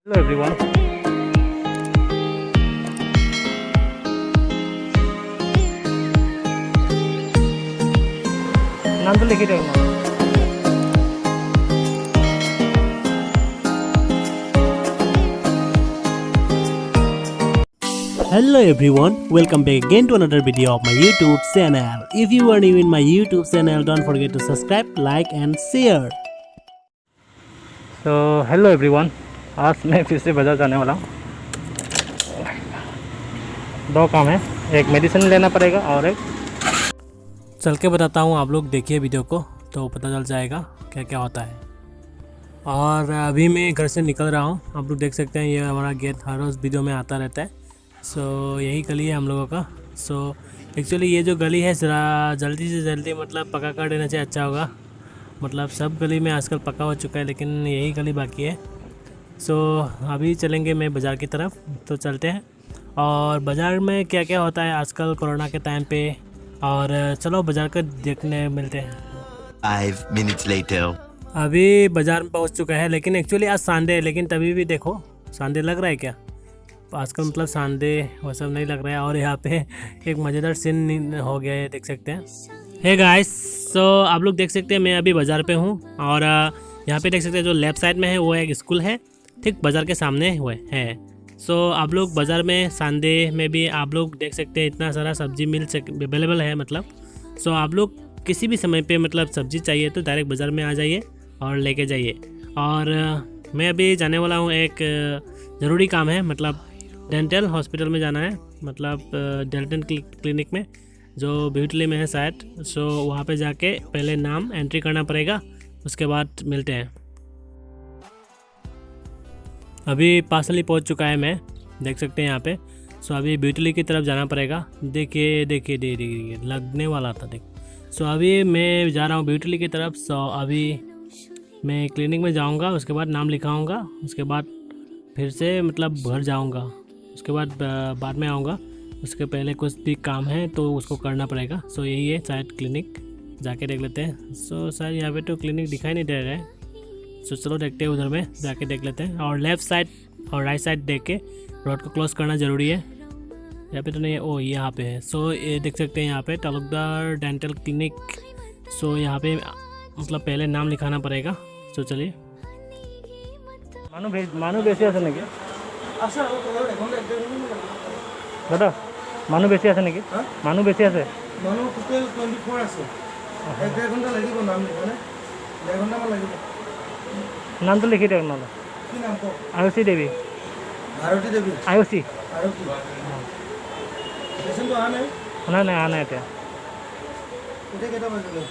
Hello everyone. नाम तो लिखी रखना। Hello everyone, welcome back again to another video of my YouTube channel. If you are new in my YouTube channel, don't forget to subscribe, like and share. तो hello everyone, आज मैं फिर से बाज़ार जाने वाला हूँ। दो काम है, एक मेडिसिन लेना पड़ेगा और एक चल के बताता हूँ, आप लोग देखिए वीडियो को तो पता चल जाएगा क्या क्या होता है। और अभी मैं घर से निकल रहा हूँ, आप लोग देख सकते हैं ये हमारा गेट हर रोज़ वीडियो में आता रहता है। सो यही गली है हम लोगों का। सो एक्चुअली ये जो गली है ज़रा जल्दी से जल्दी मतलब पका कर देना चाहिए, अच्छा होगा। मतलब सब गली में आजकल पका हो चुका है लेकिन यही गली बाकी है। सो अभी चलेंगे मैं बाज़ार की तरफ, तो चलते हैं। और बाज़ार में क्या क्या होता है आजकल कोरोना के टाइम पे, और चलो बाज़ार का देखने मिलते हैं। 5 minutes later. अभी बाज़ार में पहुंच चुका है, लेकिन एक्चुअली आज संडे है, लेकिन तभी भी देखो संडे लग रहा है क्या आजकल, मतलब संडे वो सब नहीं लग रहा है। और यहाँ पे एक मज़ेदार सीन हो गया है, देख सकते हैं। हे गाइस, सो आप लोग देख सकते हैं मैं अभी बाज़ार पे हूँ, और यहाँ पे देख सकते हैं जो लेफ़्ट साइड में है वो एक स्कूल है, ठीक बाज़ार के सामने हुए है। सो आप लोग बाज़ार में संडे में भी आप लोग देख सकते हैं इतना सारा सब्जी अवेलेबल है मतलब। सो आप लोग किसी भी समय पे मतलब सब्ज़ी चाहिए तो डायरेक्ट बाज़ार में आ जाइए और लेके जाइए। और मैं अभी जाने वाला हूँ, एक ज़रूरी काम है, मतलब डेंटल हॉस्पिटल में जाना है, मतलब डेंटल क्लिनिक में जो ब्यूटली में है शायद। सो वहाँ पे जाके पहले नाम एंट्री करना पड़ेगा, उसके बाद मिलते हैं। अभी पार्सली पहुँच चुका है मैं, देख सकते हैं यहाँ पे। सो अभी ब्यूटली की तरफ जाना पड़ेगा। देखिए देखिए देखिए लगने वाला था, देख। सो अभी मैं जा रहा हूँ ब्यूटली की तरफ। सो अभी मैं क्लिनिक में जाऊँगा, उसके बाद नाम लिखाऊँगा, उसके बाद फिर से मतलब घर जाऊँगा, उसके बाद में आऊँगा। उसके पहले कुछ भी काम है तो उसको करना पड़ेगा। सो यही है शायद क्लिनिक, जाके देख लेते हैं। सो शायद यहाँ पे तो क्लिनिक दिखाई नहीं दे रहा है। सो चलो देखते हैं, उधर में जाके देख लेते हैं। और लेफ़्ट साइड और राइट साइड देख के रोड को क्रॉस करना ज़रूरी है। यहाँ पे तो नहीं है, ओ यहाँ पे है। सो ये देख सकते हैं यहाँ पे तालुकदार डेंटल क्लिनिक। सो यहाँ पे मतलब पहले नाम लिखाना पड़ेगा। सो चलिए। মানুহ বেছি আছে নেকি দাদা? মানুহ বেছি আছে নেকি? মানুহ বেছি আছে? মানুহ টোটেল 24 আছে। 1.5 ঘণ্টা লাগিব নাম লিখনে, 1.5 ঘণ্টামান লাগিব। নামটো লিখি দিয়ক নহ'লে। কি নাম কওক? আয়ুষী দেৱী। ভাৰতী দেৱী। আয়ুষী। ভাৰতী। পেচেণ্টটো অহা নাই? নাই নাই অহা নাই এতিয়া। এতিয়া কেইটা বাজিলে?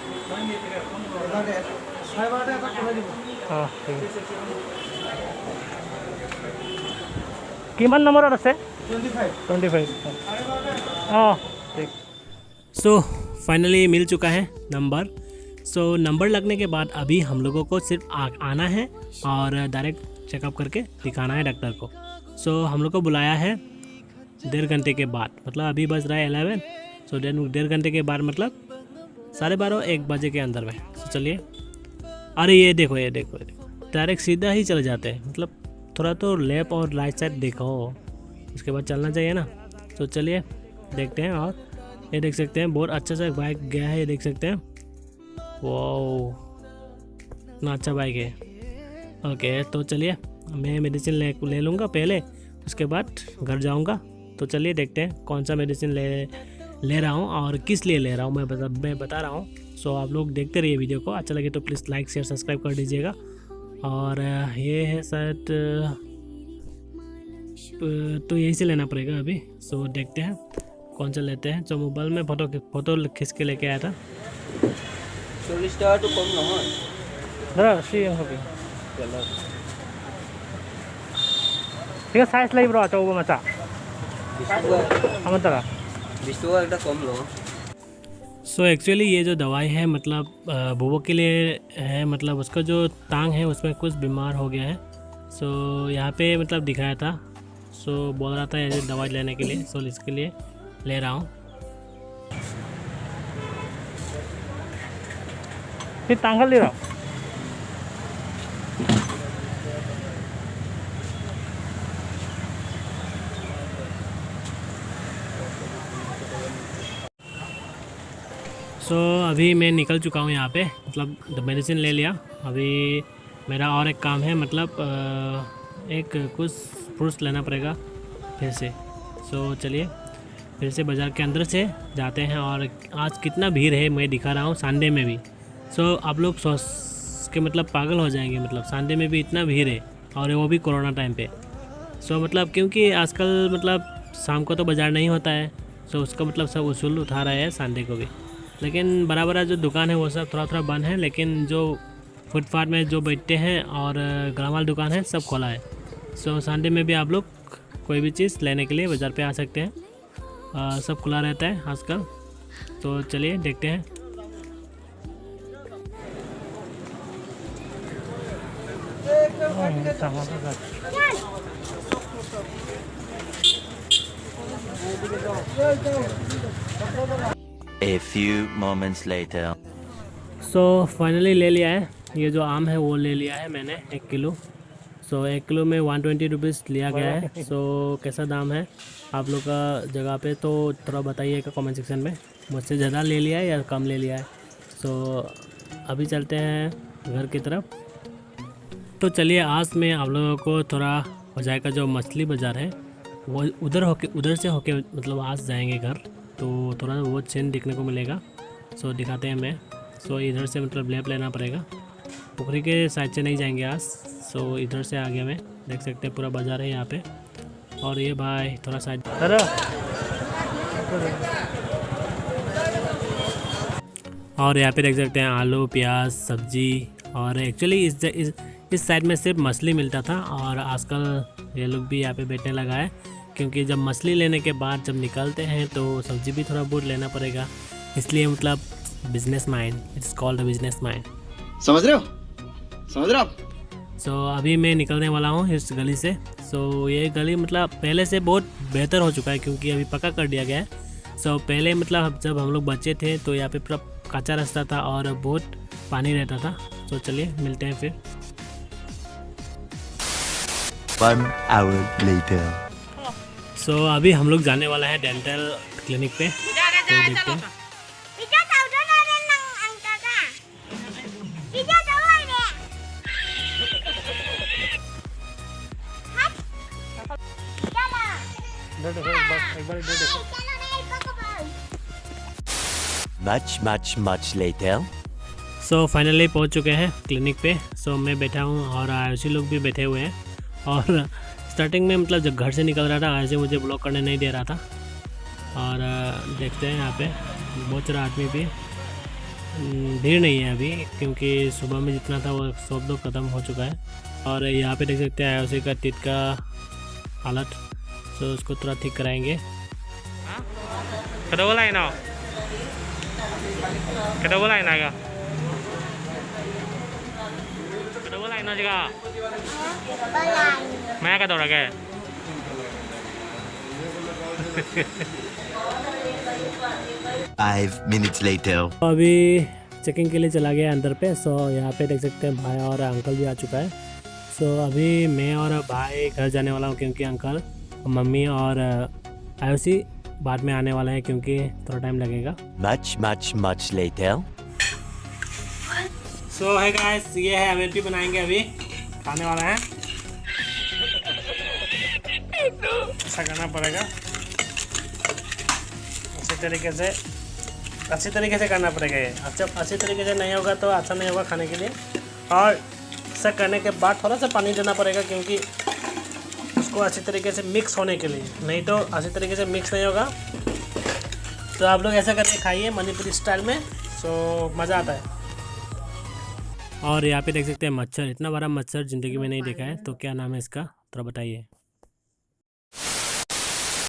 12:30 এটা পঠাই দিব। অঁ ঠিক আছে। কিমান নম্বৰত আছে? 25। हाँ ठीक। सो फाइनली मिल चुका है नंबर। सो नंबर लगने के बाद अभी हम लोगों को सिर्फ आना है और डायरेक्ट चेकअप करके दिखाना है डॉक्टर को। सो हम लोग को बुलाया है 1.5 घंटे के बाद, मतलब अभी बज रहा है 11। सो 1.5 घंटे के बाद मतलब 12:30-1 बजे के अंदर में। सो चलिए। अरे ये देखो डायरेक्ट सीधा ही चले जाते हैं, मतलब थोड़ा तो लेफ्ट और राइट साइड देखो, उसके बाद चलना चाहिए ना। तो चलिए देखते हैं। और ये देख सकते हैं बहुत अच्छा सा बाइक गया है, ये देख सकते हैं। वाह इतना अच्छा बाइक है। ओके तो चलिए, मैं मेडिसिन ले लूँगा पहले, उसके बाद घर जाऊँगा। तो चलिए देखते हैं कौन सा मेडिसिन ले रहा हूँ और किस लिए ले रहा हूँ, मैं बता रहा हूँ। सो आप लोग देखते रहिए वीडियो को, अच्छा लगे तो प्लीज़ लाइक शेयर सब्सक्राइब कर दीजिएगा। और ये है शायद तो यही से लेना पड़ेगा अभी। सो देखते हैं कौन सा लेते हैं। जो मोबाइल में फ़ोटो खींच के लेके आया था। 40 টাকাটো কম নহয়। দাদা হবে ঠিক আছে, সাইজ লাগিব ৰ চৌব মাছা 20 টাকা। আমার দাদা 20 টাকা একটা কম লো। सो एक्चुअली ये जो दवाई है मतलब बुबो के लिए है, मतलब उसका जो टांग है उसमें कुछ बीमार हो गया है। सो यहाँ पे मतलब दिखाया था। सो बोल रहा था ऐसे दवाई लेने के लिए, सो इसके लिए ले रहा हूँ। फिर टांगल ले रहा हूँ। सो अभी मैं निकल चुका हूँ यहाँ पे, मतलब मेडिसिन ले लिया। अभी मेरा और एक काम है, मतलब एक कुछ फ्रूट्स लेना पड़ेगा फिर से। सो चलिए फिर से बाज़ार के अंदर से जाते हैं। और आज कितना भीड़ है मैं दिखा रहा हूँ, संडे में भी। सो आप लोग सोच के मतलब पागल हो जाएंगे, मतलब संडे में भी इतना भीड़ है, और वो भी कोरोना टाइम पे। सो मतलब क्योंकि आजकल मतलब शाम को तो बाज़ार नहीं होता है, सो उसका मतलब सब उसूल उठा रहे हैं संडे को भी। लेकिन बड़ा जो दुकान है वो सब थोड़ा बंद है, लेकिन जो फुटपाथ में जो बैठते हैं और ग्रामाल दुकान है सब खोला है। सो संडे में भी आप लोग कोई भी चीज़ लेने के लिए बाज़ार पे आ सकते हैं, सब खुला रहता है आजकल। तो चलिए देखते हैं। A few moments later. So finally ले लिया है, ये जो आम है वो ले लिया है मैंने 1 किलो। सो 1 किलो में 120 रुपीज़ लिया गया है। सो कैसा दाम है आप लोग का जगह पे तो थोड़ा बताइएगा कमेंट सेक्शन में, मुझसे ज़्यादा ले लिया है या कम ले लिया है। सो अभी चलते हैं घर की तरफ। तो चलिए आज मैं आप लोगों को थोड़ा बजाय का जो मछली बाज़ार है वो उधर से होके मतलब आज जाएंगे घर, तो थोड़ा वो चेन देखने को मिलेगा। सो दिखाते हैं मैं। सो इधर से मतलब लेप लेना पड़ेगा, पुखरी के साइड से नहीं जाएंगे आज। सो इधर से आगे में देख सकते हैं पूरा बाज़ार है यहाँ पे। और ये भाई थोड़ा साइड, और यहाँ पे देख सकते हैं आलू प्याज सब्जी। और एक्चुअली इस साइड में सिर्फ मछली मिलता था, और आजकल ये लोग भी यहाँ पे बैठने लगा है, क्योंकि जब मछली लेने के बाद जब निकलते हैं तो सब्जी भी थोड़ा बहुत लेना पड़ेगा, इसलिए मतलब business mind, it's called business mind. समझ रहे हो आप? सो अभी मैं निकलने वाला हूँ इस गली से। सो ये गली मतलब पहले से बहुत बेहतर हो चुका है, क्योंकि अभी पक्का कर दिया गया है। सो पहले मतलब जब हम लोग बच्चे थे तो यहाँ पे पूरा कच्चा रास्ता था और बहुत पानी रहता था। तो चलिए मिलते हैं फिर। 1 hour later. सो अभी हम लोग जाने वाला है डेंटल क्लिनिक पे, तो देखते हैं। Much later. सो फाइनली पहुंच चुके हैं क्लिनिक पे। सो मैं बैठा हूं और आयुषी लोग भी बैठे हुए हैं। और स्टार्टिंग में मतलब जब घर से निकल रहा था आयुषी मुझे ब्लॉक करने नहीं दे रहा था। और देखते हैं यहाँ पे बहुत सारा आदमी भी, भीड़ नहीं है अभी, क्योंकि सुबह में जितना था वो सब लोग ख़त्म हो चुका है। और यहाँ पे देख सकते हैं आयुषी का टीथ का हालत, तो उसको थोड़ा ठीक कराएंगे। मैं क्या दौड़ा गया 5 minutes later. अभी चेकिंग के लिए चला गया अंदर पे। सो यहाँ पे देख सकते हैं भाई और अंकल भी आ चुका है। सो अभी मैं और भाई घर जाने वाला हूँ, क्योंकि अंकल मम्मी और आयुषी बाद में आने वाला है, क्योंकि थोड़ा टाइम लगेगा। Much later. सो है गाइस, ये है अमेठी बनाएंगे, अभी खाने वाला है। ऐसा करना पड़ेगा, अच्छी तरीके से करना पड़ेगा ये। अच्छा अच्छी तरीके से नहीं होगा तो अच्छा नहीं होगा खाने के लिए। और ऐसा करने के बाद थोड़ा सा पानी देना पड़ेगा, क्योंकि उसको अच्छी तरीके से मिक्स होने के लिए, नहीं तो अच्छी तरीके से मिक्स नहीं होगा। तो आप लोग ऐसा करके खाइए मणिपुरी स्टाइल में, सो मज़ा आता है। और यहाँ पे देख सकते हैं मच्छर, इतना बड़ा मच्छर ज़िंदगी में नहीं देखा है। तो क्या नाम है इसका थोड़ा बताइए।